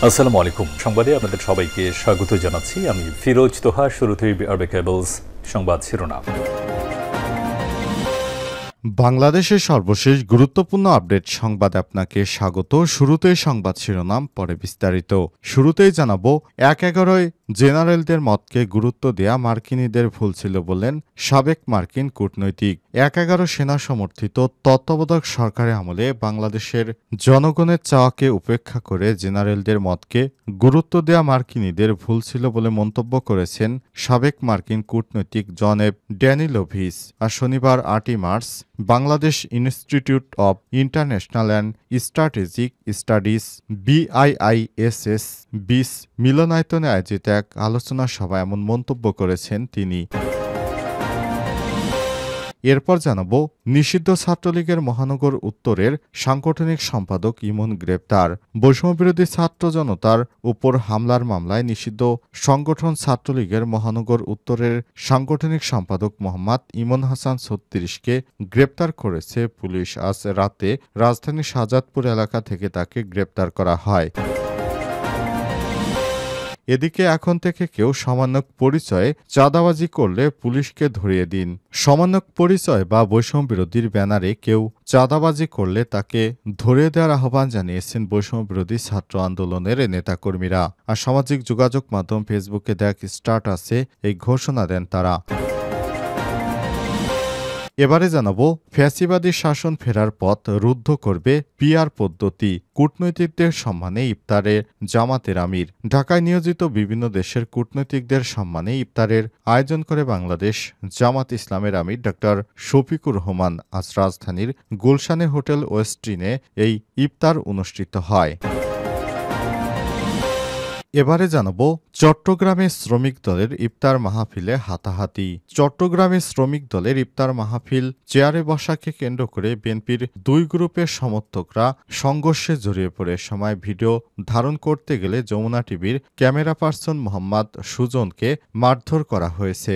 আসসালামু আলাইকুম। সংবাদে আপনাদের সবাইকে স্বাগত জানাচ্ছি। আমি ফিরোজ তোহা। শুরুতেই আরবে কেবলস সংবাদ শিরোনাম। বাংলাদেশের সর্বশেষ গুরুত্বপূর্ণ আপডেট সংবাদে আপনাকে স্বাগত। শুরুতেই সংবাদ শিরোনাম, পরে বিস্তারিত। শুরুতেই জানাবো, ১/১১-য় জেনারেলদের মতকে গুরুত্ব দেয়া মার্কিনীদের ভুল ছিল বললেন সাবেক মার্কিন কূটনৈতিক। ১/১১ সেনা সমর্থিত তত্ত্বাবধায়ক সরকারের আমলে বাংলাদেশের জনগণের চাওয়াকে উপেক্ষা করে জেনারেলদের মতকে গুরুত্ব দেয়া মার্কিনীদের ভুল ছিল বলে মন্তব্য করেছেন সাবেক মার্কিন কূটনৈতিক জন এফ ড্যানিলোভিচ। আর শনিবার ৮ই March Bangladesh institute of international and strategic studies BIISS ২০ মিলনায়তনে আয়োজিত এক আলোচনা সভায় এমন মন্তব্য করেছেন তিনি। এরপর জানাবো, নিষিদ্ধ ছাত্রলীগের মহানগর উত্তরের সাংগঠনিক সম্পাদক ইমন গ্রেপ্তার। বৈষম্যবিরোধী ছাত্র জনতার উপর হামলার মামলায় নিষিদ্ধ সংগঠন ছাত্রলীগের মহানগর উত্তরের সাংগঠনিক সম্পাদক মোহাম্মদ ইমন হাসান ৩৬কে গ্রেপ্তার করেছে পুলিশ। আজ রাতে রাজধানীর শাহজাদপুর এলাকা থেকে তাকে গ্রেপ্তার করা হয়। এদিকে এখন থেকে কেউ সমন্বয়ক পরিচয়ে চাঁদাবাজি করলে পুলিশকে ধরিয়ে দিন। সমন্বয়ক পরিচয় বা বৈষম্যবিরোধীর ব্যানারে কেউ চাঁদাবাজি করলে তাকে ধরিয়ে দেওয়ার আহ্বান জানিয়েছেন বৈষম্যবিরোধী ছাত্র আন্দোলনের নেতাকর্মীরা। আর সামাজিক যোগাযোগ মাধ্যম ফেসবুকে দেখ স্ট্যাটাসে এই ঘোষণা দেন তারা। এবারে জানাবো, ফ্যাসিবাদী শাসন ফেরার পথ রুদ্ধ করবে পিআর পদ্ধতি। কূটনৈতিকদের সম্মানে ইফতারে জামাতের আমির। ঢাকায় নিয়োজিত বিভিন্ন দেশের কূটনৈতিকদের সম্মানে ইফতারের আয়োজন করে বাংলাদেশ জামাত ইসলামের আমির ডক্টর শফিকুর রহমান। আজ রাজধানীর গুলশানের হোটেল ওয়েস্টিনে এই ইফতার অনুষ্ঠিত হয়। এবারে জানাবো, চট্টগ্রামে শ্রমিক দলের ইফতার মাহফিলে হাতাহাতি। চট্টগ্রামে শ্রমিক দলের ইফতার মাহফিল চেয়ারে বসাকে কেন্দ্র করে বিএনপির দুই গ্রুপের সমর্থকরা সংঘর্ষে জড়িয়ে পড়ে। সময় ভিডিও ধারণ করতে গেলে যমুনা টিভির ক্যামেরা পার্সন মোহাম্মদ সুজনকে মারধর করা হয়েছে।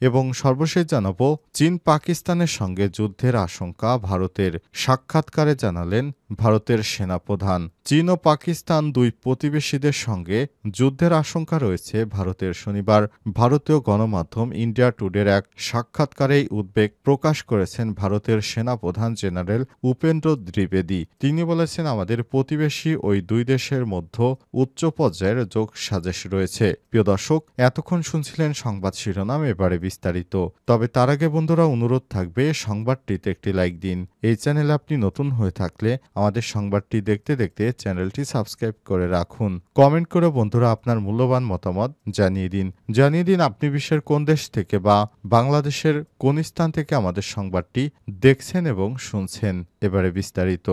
এবং সর্বশেষ জানাবো, চীন পাকিস্তানের সঙ্গে যুদ্ধের আশঙ্কা ভারতের। সাক্ষাৎকারে জানালেন ভারতের সেনাপ্রধান। চীন ও পাকিস্তান দুই প্রতিবেশীদের সঙ্গে যুদ্ধের আশঙ্কা রয়েছে ভারতের। শনিবার ভারতীয় গণমাধ্যম ইন্ডিয়া টুডের এক সাক্ষাৎকারেই উদ্বেগ প্রকাশ করেছেন ভারতের সেনাপ্রধান জেনারেল উপেন্দ্র দ্বিবেদী। তিনি বলেছেন, আমাদের প্রতিবেশী ওই দুই দেশের মধ্যে উচ্চ পর্যায়ের যোগ সাজেশ রয়েছে। প্রিয় দর্শক, এতক্ষণ শুনছিলেন সংবাদ শিরোনাম, এবারে বিস্তারিত। তবে তার আগে বন্ধুরা, অনুরোধ থাকবে সংবাদটিতে একটি লাইক দিন। এই চ্যানেলে আপনি নতুন হয়ে থাকলে আমাদের সংবাদটি দেখতে দেখতে চ্যানেলটি সাবস্ক্রাইব করে রাখুন। কমেন্ট করে বন্ধুরা আপনার মূল্যবান মতামত জানিয়ে দিন আপনি বিশ্বের কোন দেশ থেকে বা বাংলাদেশের কোন স্থান থেকে আমাদের সংবাদটি দেখছেন এবং শুনছেন। এবারে বিস্তারিত।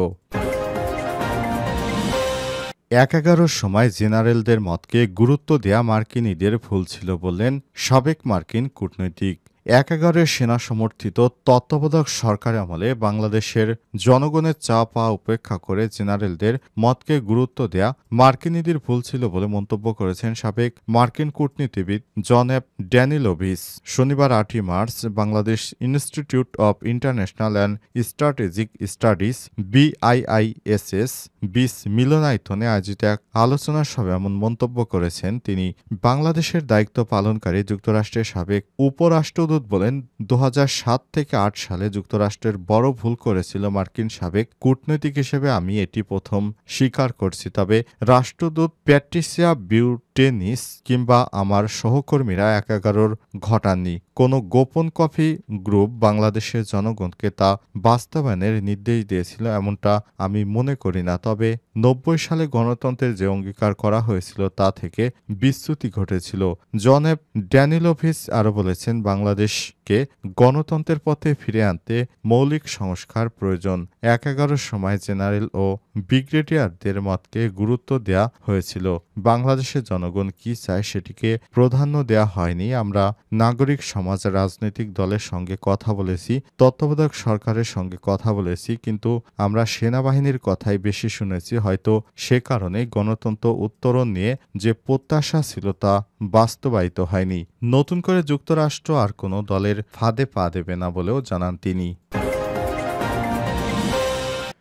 ১/১১-র সময় জেনারেলদের মতকে গুরুত্ব দেয়া মার্কিনীদের ভুল ছিল বললেন সাবেক মার্কিন কূটনৈতিক। ১/১১-এর সেনা সমর্থিত তত্ত্বাবধায়ক সরকারের আমলে বাংলাদেশের জনগণের চাওয়া পাওয়া উপেক্ষা করে জেনারেলদের মতকে গুরুত্ব দেয়া মার্কিনীদের ভুল ছিল বলে মন্তব্য করেছেন সাবেক মার্কিন কূটনীতিবিদ জন এফ ড্যানিলোভিচ। শনিবার ৮ই March Bangladesh institute of international and strategic studies BIISS ২০ মিলনায়তনে আয়োজিত এক আলোচনা সভায় এমন মন্তব্য করেছেন তিনি। বাংলাদেশের দায়িত্ব পালনকারী যুক্তরাষ্ট্রের সাবেক উপরাষ্ট্রদূত বলেন, ২০০৭ থেকে ৮ সালে যুক্তরাষ্ট্রের বড় ভুল করেছিল মার্কিন সাবেক কূটনৈতিক হিসেবে আমি এটি প্রথম স্বীকার করছি। তবে রাষ্ট্রদূত প্যাট্রিসিয়া বিউটেনিস কিংবা আমার সহকর্মীরা ১/১১-র ঘটাননি। কোনো গোপন কফি গ্রুপ বাংলাদেশের জনগণকে তা বাস্তবায়নের নির্দেশ দিয়েছিল এমনটা আমি মনে করি না। তবে ৯০ সালে গণতন্ত্রের যে অঙ্গীকার করা হয়েছিল তা থেকে বিচ্যুতি ঘটেছিল। জন এফ ড্যানিলোভিচ আরও বলেছেন, বাংলাদেশকে গণতন্ত্রের পথে ফিরে আনতে মৌলিক সংস্কার প্রয়োজন। ১/১১-র সময় জেনারেল ও ব্রিগেডিয়ারদের মতকে গুরুত্ব দেয়া হয়েছিল। বাংলাদেশের জনগণ কি চায় সেটিকে প্রাধান্য দেয়া হয়নি। আমরা নাগরিক সমাজ, রাজনৈতিক দলের সঙ্গে কথা বলেছি, তত্ত্বাবধায়ক সরকারের সঙ্গে কথা বলেছি, কিন্তু আমরা সেনাবাহিনীর কথাই বেশি শুনেছি। হয়তো সে কারণে গণতন্ত্র উত্তরণ নিয়ে যে প্রত্যাশা ছিল তা বাস্তবায়িত হয়নি। নতুন করে যুক্তরাষ্ট্র আর কোনো দলের ফাঁদে পা দেবে না বলেও জানান তিনি।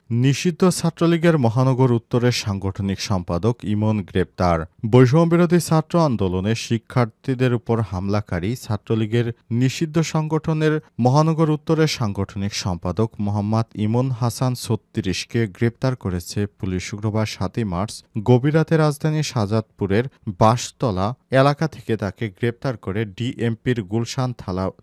নিষিদ্ধ ছাত্রলীগের মহানগর উত্তরের সাংগঠনিক সম্পাদক ইমন গ্রেপ্তার। বৈষম্যবিরোধী ছাত্র আন্দোলনে শিক্ষার্থীদের উপর হামলাকারী ছাত্রলীগের নিষিদ্ধ সংগঠনের মহানগর উত্তরের সাংগঠনিক সম্পাদক মোহাম্মদ ইমন হাসান ৩৬কে গ্রেপ্তার করেছে পুলিশ। শুক্রবার ৭ই মার্চ গভীর রাতে রাজধানীর শাহজাদপুরের বাঁশতলা এলাকা থেকে তাকে গ্রেপ্তার করে ডিএমপির গুলশান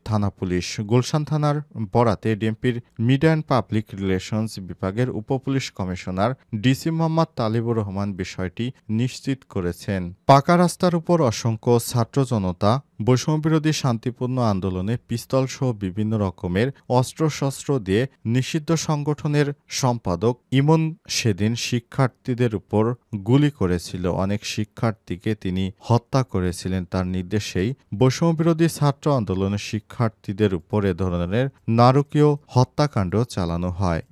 থানা পুলিশ। গুলশান থানার বরাতে ডিএমপির মিডিয়া অ্যান্ড পাবলিক রিলেশনস বিভাগের উপপুলিশ কমিশনার ডিসি মোহাম্মদ তালিবুর রহমান বিষয়টি নিশ্চিত করেছেন। পাকা রাস্তার উপর অসংখ্য ছাত্র জনতা বৈষম্যবিরোধী শান্তিপূর্ণ আন্দোলনে পিস্তলসহ বিভিন্ন রকমের অস্ত্রশস্ত্র দিয়ে নিষিদ্ধ সংগঠনের সম্পাদক ইমন সেদিন শিক্ষার্থীদের উপর গুলি করেছিল। অনেক শিক্ষার্থীকে তিনি হত্যা করেছিলেন। তার নির্দেশেই বৈষম্যবিরোধী ছাত্র আন্দোলনের শিক্ষার্থীদের উপর এ ধরনের নারকীয় হত্যাকাণ্ড চালানো হয়।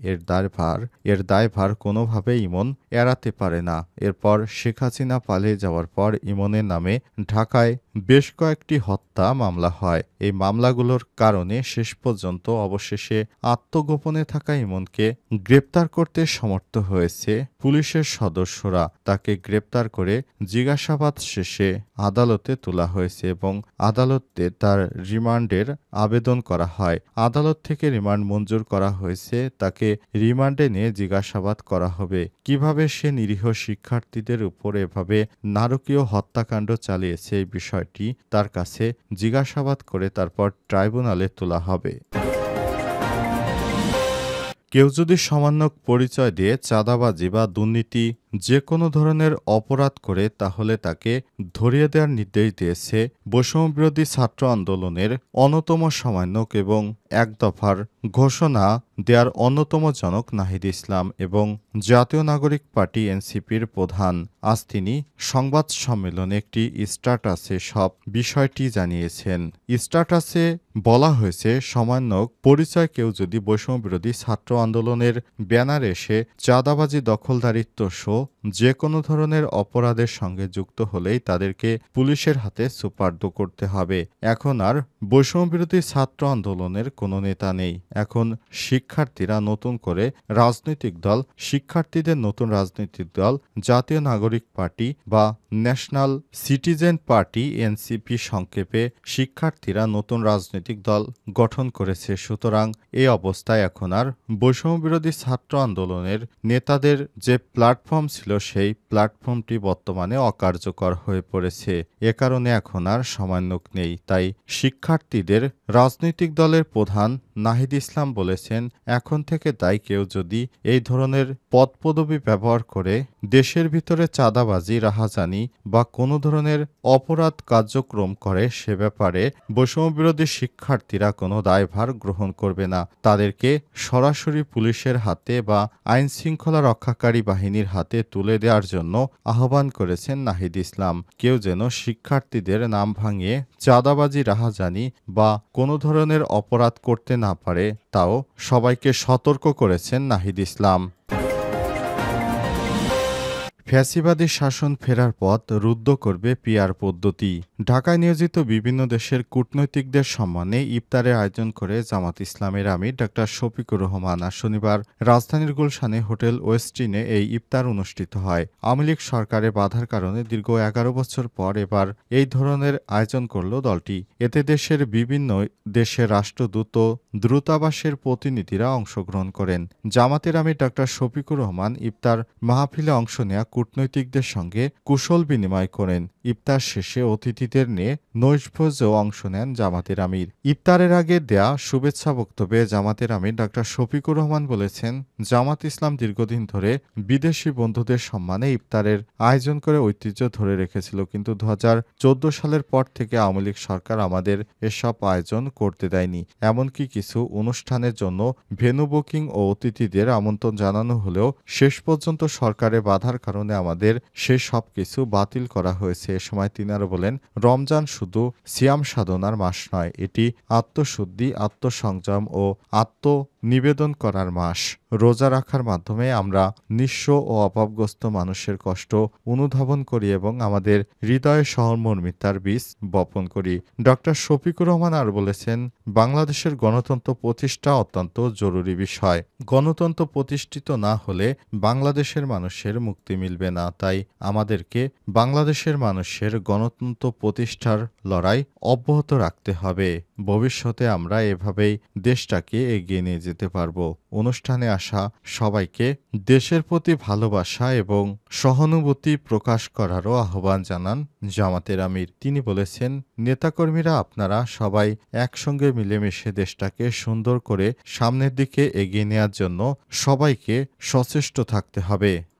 এর দায়ভার কোনোভাবেই ইমন এড়াতে পারে না। এরপর শেখ হাসিনা পালিয়ে যাওয়ার পর ইমনের নামে ঢাকায় বেশ কয়েকটি হত্যা মামলা হয়। এই মামলাগুলোর কারণে শেষ পর্যন্ত অবশেষে আত্মগোপনে থাকা ইমনকে গ্রেপ্তার করতে সমর্থ হয়েছে পুলিশের সদস্যরা। তাকে গ্রেপ্তার করে জিজ্ঞাসাবাদ শেষে আদালতে তোলা হয়েছে এবং আদালতে তার রিমান্ডের আবেদন করা হয়। আদালত থেকে রিমান্ড মঞ্জুর করা হয়েছে। তাকে রিমান্ডে নিয়ে জিজ্ঞাসাবাদ করা হবে কিভাবে সে নিরীহ শিক্ষার্থীদের উপর এভাবে নারকীয় হত্যাকাণ্ড চালিয়েছে। এই বিষয়টি তার কাছে জিজ্ঞাসাবাদ করে তারপর ট্রাইব্যুনালে তোলা হবে। কেউ যদি সামান্য পরিচয় দিয়ে চাঁদাবাজি বা দুর্নীতি যে কোনো ধরনের অপরাধ করে তাহলে তাকে ধরিয়ে দেওয়ার নির্দেশ দিয়েছে বৈষম্যবিরোধী ছাত্র আন্দোলনের অন্যতম সমন্বয়ক এবং এক দফার ঘোষণা দেওয়ার অন্যতম জনক নাহিদ ইসলাম এবং জাতীয় নাগরিক পার্টি এনসিপির প্রধান। আজ তিনি সংবাদ সম্মেলনে একটি স্ট্যাটাসে সব বিষয়টি জানিয়েছেন। স্ট্যাটাসে বলা হয়েছে, সমন্বয়ক পরিচয় কেউ যদি বৈষম্যবিরোধী ছাত্র আন্দোলনের ব্যানার এসে চাঁদাবাজি দখলদারিত্ব সহ যে কোনো ধরনের অপরাধের সঙ্গে যুক্ত হলেই তাদেরকে পুলিশের হাতে সুপার্দ করতে হবে। এখন আর বৈষম্যবিরোধী ছাত্র আন্দোলনের কোনো নেতা নেই। এখন শিক্ষার্থীরা নতুন করে রাজনৈতিক দল, শিক্ষার্থীদের নতুন রাজনৈতিক দল জাতীয় নাগরিক পার্টি বা ন্যাশনাল সিটিজেন পার্টি এনসিপি সংক্ষেপে শিক্ষার্থীরা নতুন রাজনৈতিক দল গঠন করেছে। সুতরাং এই অবস্থায় এখন আর বৈষম্যবিরোধী ছাত্র আন্দোলনের নেতাদের যে প্ল্যাটফর্ম ছিল সেই প্ল্যাটফর্মটি বর্তমানে অকার্যকর হয়ে পড়েছে। এ কারণে এখন আর সমন্বয়ক নেই। তাই শিক্ষার্থীদের রাজনৈতিক দলের প্রধান নাহিদ ইসলাম বলেছেন, এখন থেকে তাই কেউ যদি এই ধরনের পদপদবি ব্যবহার করে দেশের ভিতরে চাঁদাবাজি, রাহাজানি বা কোনো ধরনের অপরাধ কার্যক্রম করে সে ব্যাপারে বৈষম্যবিরোধী শিক্ষার্থীরা কোনো দায়ভার গ্রহণ করবে না। তাদেরকে সরাসরি পুলিশের হাতে বা আইন শৃঙ্খলা রক্ষাকারী বাহিনীর হাতে তুলে দেওয়ার জন্য আহ্বান করেছেন নাহিদ ইসলাম। কেউ যেন শিক্ষার্থীদের নাম ভাঙিয়ে চাঁদাবাজি, রাহাজানি বা কোনো ধরনের অপরাধ করতে না পারে তাও সবাইকে সতর্ক করেছেন নাহিদ ইসলাম। ফ্যাসিবাদী শাসন ফেরার পথ রুদ্ধ করবে পিআর পদ্ধতি। ঢাকায় নিয়োজিত বিভিন্ন দেশের কূটনৈতিকদের সম্মানে ইফতারের আয়োজন করে জামাত ইসলামের আমির ডা শফিকুর রহমান। আর শনিবার রাজধানীর গুলশানে হোটেল ওয়েস্টিনে এই ইফতার অনুষ্ঠিত হয়। আওয়ামী লীগ সরকারের বাধার কারণে দীর্ঘ ১১ বছর পর এবার এই ধরনের আয়োজন করল দলটি। এতে দেশের বিভিন্ন দেশের রাষ্ট্রদূত ও দূতাবাসের প্রতিনিধিরা অংশগ্রহণ করেন। জামাতের আমির ডা শফিকুর রহমান ইফতার মাহফিলে অংশ নেয়া কূটনৈতিকদের সঙ্গে কুশল বিনিময় করেন। ইফতার শেষে অতিথিদের নিয়ে নৈশভোজেও অংশ নেন জামাতের আমির। ইফতারের আগে দেয়া শুভেচ্ছা বক্তব্যে জামাতের আমির ডা শফিকুর রহমান বলেছেন, জামাত ইসলাম দীর্ঘদিন ধরে বিদেশি বন্ধুদের সম্মানে ইফতারের আয়োজন করে ঐতিহ্য ধরে রেখেছিল, কিন্তু ২০১৪ সালের পর থেকে আওয়ামী লীগ সরকার আমাদের এসব আয়োজন করতে দেয়নি। এমনকি কিছু অনুষ্ঠানের জন্য ভেন্যু বুকিং ও অতিথিদের আমন্ত্রণ জানানো হলেও শেষ পর্যন্ত সরকারের বাধার কারণে আমাদের সে সব কিছু বাতিল করা হয়েছে। এ সময় তিনি আরো বলেন, রমজান শুধু সিয়াম সাধনার মাস নয়, এটি আত্মশুদ্ধি, আত্মসংযম ও নিবেদন করার মাস। রোজা রাখার মাধ্যমে আমরা নিঃস্ব ও অভাবগ্রস্ত মানুষের কষ্ট অনুধাবন করি এবং আমাদের হৃদয়ে সহমর্মিতার বীজ বপন করি। ডক্টর শফিকুর রহমান আর বলেছেন, বাংলাদেশের গণতন্ত্র প্রতিষ্ঠা অত্যন্ত জরুরি বিষয়। গণতন্ত্র প্রতিষ্ঠিত না হলে বাংলাদেশের মানুষের মুক্তি মিলবে না। তাই আমাদেরকে বাংলাদেশের মানুষের গণতন্ত্র প্রতিষ্ঠার লড়াই অব্যাহত রাখতে হবে। ভবিষ্যতে আমরা এভাবেই দেশটাকে এগিয়ে নিয়ে যেতে পারব। অনুষ্ঠানে আসা সবাইকে দেশের প্রতি ভালোবাসা এবং সহানুভূতি প্রকাশ করারও আহ্বান জানান জামাতের আমির। তিনি বলেছেন, নেতাকর্মীরা আপনারা সবাই একসঙ্গে মিলেমিশে দেশটাকে সুন্দর করে সামনের দিকে এগিয়ে নেওয়ার জন্য সবাইকে সচেষ্ট থাকতে হবে।